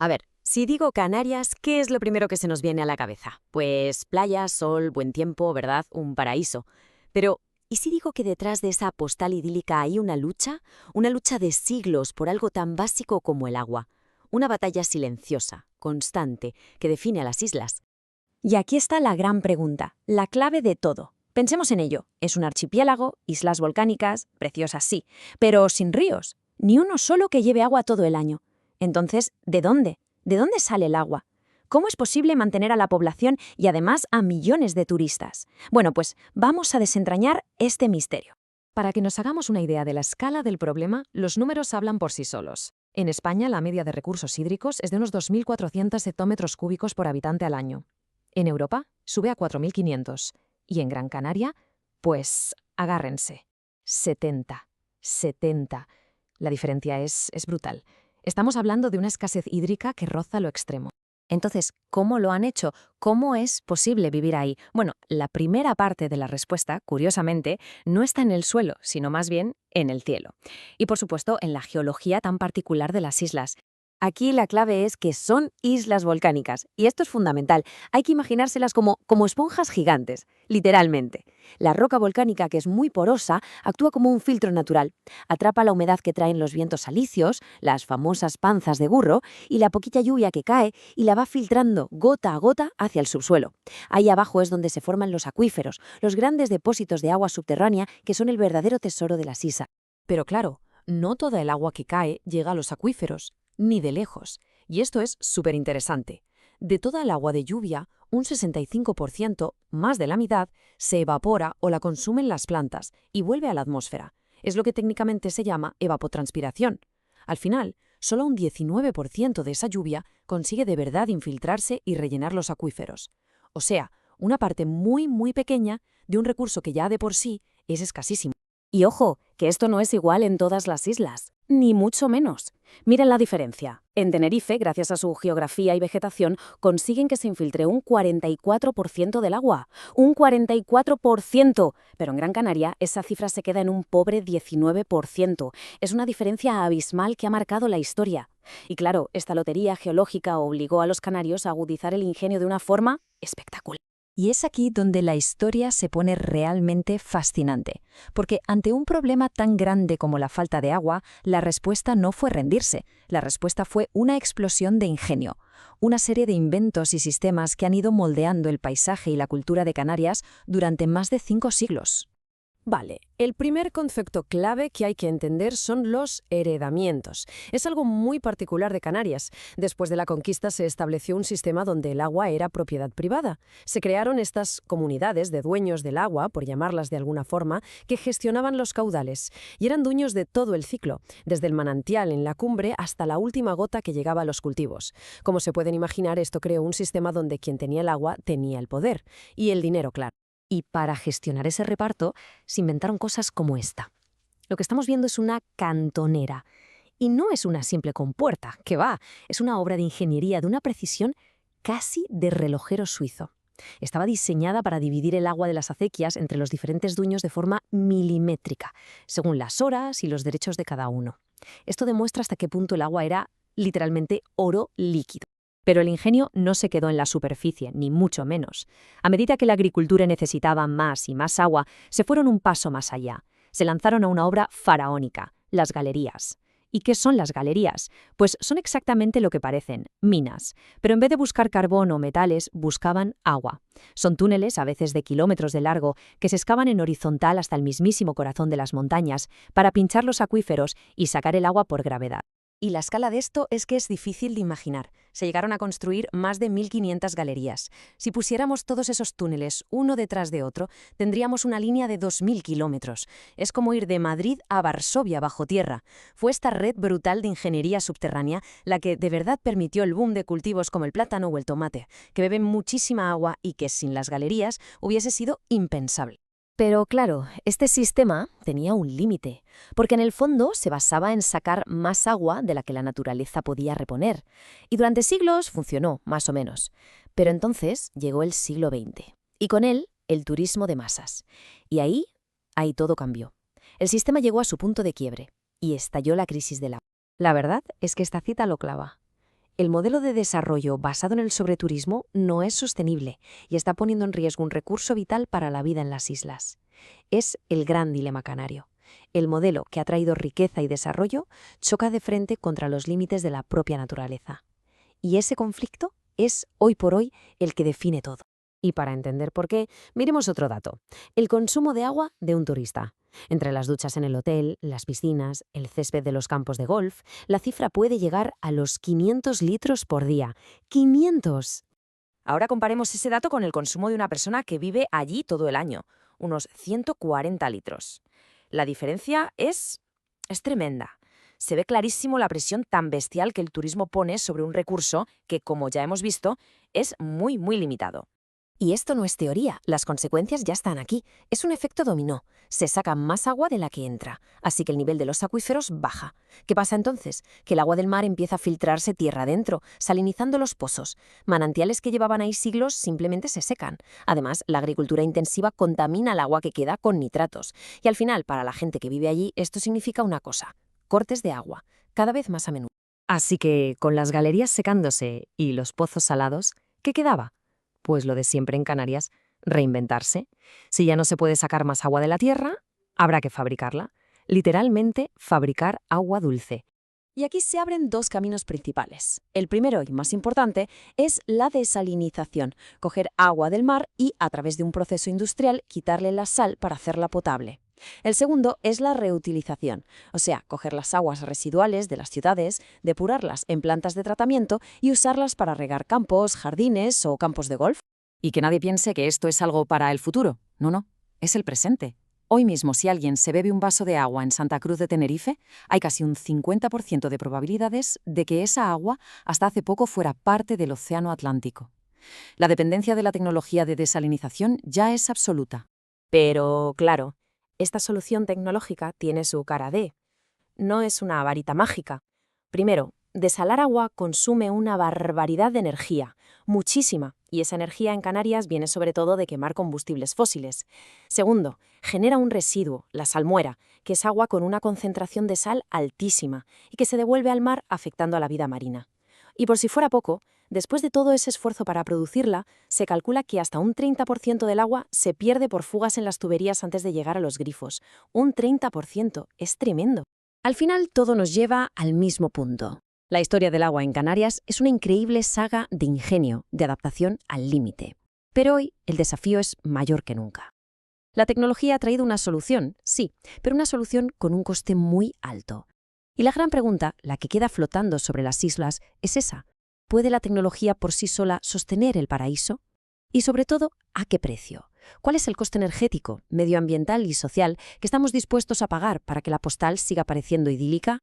A ver, si digo Canarias, ¿qué es lo primero que se nos viene a la cabeza? Pues playa, sol, buen tiempo, ¿verdad? Un paraíso. Pero, ¿y si digo que detrás de esa postal idílica hay una lucha? Una lucha de siglos por algo tan básico como el agua. Una batalla silenciosa, constante, que define a las islas. Y aquí está la gran pregunta, la clave de todo. Pensemos en ello. Es un archipiélago, islas volcánicas, preciosas sí, pero sin ríos. Ni uno solo que lleve agua todo el año. Entonces, ¿de dónde? ¿De dónde sale el agua? ¿Cómo es posible mantener a la población y además a millones de turistas? Bueno, pues vamos a desentrañar este misterio. Para que nos hagamos una idea de la escala del problema, los números hablan por sí solos. En España, la media de recursos hídricos es de unos 2.400 hectómetros cúbicos por habitante al año. En Europa, sube a 4.500. Y en Gran Canaria, pues agárrense. 70. 70. La diferencia es brutal. Estamos hablando de una escasez hídrica que roza lo extremo. Entonces, ¿cómo lo han hecho? ¿Cómo es posible vivir ahí? Bueno, la primera parte de la respuesta, curiosamente, no está en el suelo, sino más bien en el cielo. Y por supuesto, en la geología tan particular de las islas. Aquí la clave es que son islas volcánicas, y esto es fundamental. Hay que imaginárselas como esponjas gigantes, literalmente. La roca volcánica, que es muy porosa, actúa como un filtro natural. Atrapa la humedad que traen los vientos alisios, las famosas panzas de burro, y la poquita lluvia que cae, y la va filtrando gota a gota hacia el subsuelo. Ahí abajo es donde se forman los acuíferos, los grandes depósitos de agua subterránea que son el verdadero tesoro de las islas. Pero claro, no toda el agua que cae llega a los acuíferos, ni de lejos. Y esto es súper interesante. De toda el agua de lluvia, un 65%, más de la mitad, se evapora o la consumen las plantas y vuelve a la atmósfera. Es lo que técnicamente se llama evapotranspiración. Al final, solo un 19% de esa lluvia consigue de verdad infiltrarse y rellenar los acuíferos. O sea, una parte muy, muy pequeña de un recurso que ya de por sí es escasísimo. Y ojo, que esto no es igual en todas las islas, ni mucho menos. Miren la diferencia. En Tenerife, gracias a su geografía y vegetación, consiguen que se infiltre un 44% del agua. ¡Un 44%! Pero en Gran Canaria esa cifra se queda en un pobre 19%. Es una diferencia abismal que ha marcado la historia. Y claro, esta lotería geológica obligó a los canarios a agudizar el ingenio de una forma espectacular. Y es aquí donde la historia se pone realmente fascinante, porque ante un problema tan grande como la falta de agua, la respuesta no fue rendirse, la respuesta fue una explosión de ingenio, una serie de inventos y sistemas que han ido moldeando el paisaje y la cultura de Canarias durante más de 5 siglos. Vale, el primer concepto clave que hay que entender son los heredamientos. Es algo muy particular de Canarias. Después de la conquista se estableció un sistema donde el agua era propiedad privada. Se crearon estas comunidades de dueños del agua, por llamarlas de alguna forma, que gestionaban los caudales y eran dueños de todo el ciclo, desde el manantial en la cumbre hasta la última gota que llegaba a los cultivos. Como se pueden imaginar, esto creó un sistema donde quien tenía el agua tenía el poder y el dinero, claro. Y para gestionar ese reparto, se inventaron cosas como esta. Lo que estamos viendo es una cantonera. Y no es una simple compuerta, que va, es una obra de ingeniería de una precisión casi de relojero suizo. Estaba diseñada para dividir el agua de las acequias entre los diferentes dueños de forma milimétrica, según las horas y los derechos de cada uno. Esto demuestra hasta qué punto el agua era literalmente oro líquido. Pero el ingenio no se quedó en la superficie, ni mucho menos. A medida que la agricultura necesitaba más y más agua, se fueron un paso más allá. Se lanzaron a una obra faraónica, las galerías. ¿Y qué son las galerías? Pues son exactamente lo que parecen, minas. Pero en vez de buscar carbón o metales, buscaban agua. Son túneles, a veces de kilómetros de largo, que se excavan en horizontal hasta el mismísimo corazón de las montañas para pinchar los acuíferos y sacar el agua por gravedad. Y la escala de esto es que es difícil de imaginar. Se llegaron a construir más de 1.500 galerías. Si pusiéramos todos esos túneles uno detrás de otro, tendríamos una línea de 2.000 kilómetros. Es como ir de Madrid a Varsovia bajo tierra. Fue esta red brutal de ingeniería subterránea la que de verdad permitió el boom de cultivos como el plátano o el tomate, que beben muchísima agua y que sin las galerías hubiese sido impensable. Pero claro, este sistema tenía un límite, porque en el fondo se basaba en sacar más agua de la que la naturaleza podía reponer. Y durante siglos funcionó, más o menos. Pero entonces llegó el siglo XX, y con él el turismo de masas. Y ahí todo cambió. El sistema llegó a su punto de quiebre, y estalló la crisis del agua. La verdad es que esta cita lo clava. El modelo de desarrollo basado en el sobreturismo no es sostenible y está poniendo en riesgo un recurso vital para la vida en las islas. Es el gran dilema canario. El modelo que ha traído riqueza y desarrollo choca de frente contra los límites de la propia naturaleza. Y ese conflicto es, hoy por hoy, el que define todo. Y para entender por qué, miremos otro dato. El consumo de agua de un turista. Entre las duchas en el hotel, las piscinas, el césped de los campos de golf, la cifra puede llegar a los 500 litros por día. ¡500! Ahora comparemos ese dato con el consumo de una persona que vive allí todo el año, unos 140 litros. La diferencia es tremenda. Se ve clarísimo la presión tan bestial que el turismo pone sobre un recurso que, como ya hemos visto, es muy, muy limitado. Y esto no es teoría, las consecuencias ya están aquí. Es un efecto dominó. Se saca más agua de la que entra, así que el nivel de los acuíferos baja. ¿Qué pasa entonces? Que el agua del mar empieza a filtrarse tierra adentro, salinizando los pozos. Manantiales que llevaban ahí siglos simplemente se secan. Además, la agricultura intensiva contamina el agua que queda con nitratos. Y al final, para la gente que vive allí, esto significa una cosa: cortes de agua, cada vez más a menudo. Así que, con las galerías secándose y los pozos salados, ¿qué quedaba? Pues lo de siempre en Canarias, reinventarse. Si ya no se puede sacar más agua de la tierra, habrá que fabricarla. Literalmente, fabricar agua dulce. Y aquí se abren dos caminos principales. El primero y más importante es la desalinización, coger agua del mar y, a través de un proceso industrial, quitarle la sal para hacerla potable. El segundo es la reutilización, o sea, coger las aguas residuales de las ciudades, depurarlas en plantas de tratamiento y usarlas para regar campos, jardines o campos de golf. Y que nadie piense que esto es algo para el futuro. No, no, es el presente. Hoy mismo, si alguien se bebe un vaso de agua en Santa Cruz de Tenerife, hay casi un 50% de probabilidades de que esa agua hasta hace poco fuera parte del Océano Atlántico. La dependencia de la tecnología de desalinización ya es absoluta. Pero, claro, esta solución tecnológica tiene su cara D. No es una varita mágica. Primero, desalar agua consume una barbaridad de energía, muchísima, y esa energía en Canarias viene sobre todo de quemar combustibles fósiles. Segundo, genera un residuo, la salmuera, que es agua con una concentración de sal altísima y que se devuelve al mar afectando a la vida marina. Y por si fuera poco, después de todo ese esfuerzo para producirla, se calcula que hasta un 30% del agua se pierde por fugas en las tuberías antes de llegar a los grifos. Un 30%, es tremendo. Al final todo nos lleva al mismo punto. La historia del agua en Canarias es una increíble saga de ingenio, de adaptación al límite. Pero hoy el desafío es mayor que nunca. La tecnología ha traído una solución, sí, pero una solución con un coste muy alto. Y la gran pregunta, la que queda flotando sobre las islas, es esa: ¿puede la tecnología por sí sola sostener el paraíso? Y sobre todo, ¿a qué precio? ¿Cuál es el coste energético, medioambiental y social que estamos dispuestos a pagar para que la postal siga pareciendo idílica?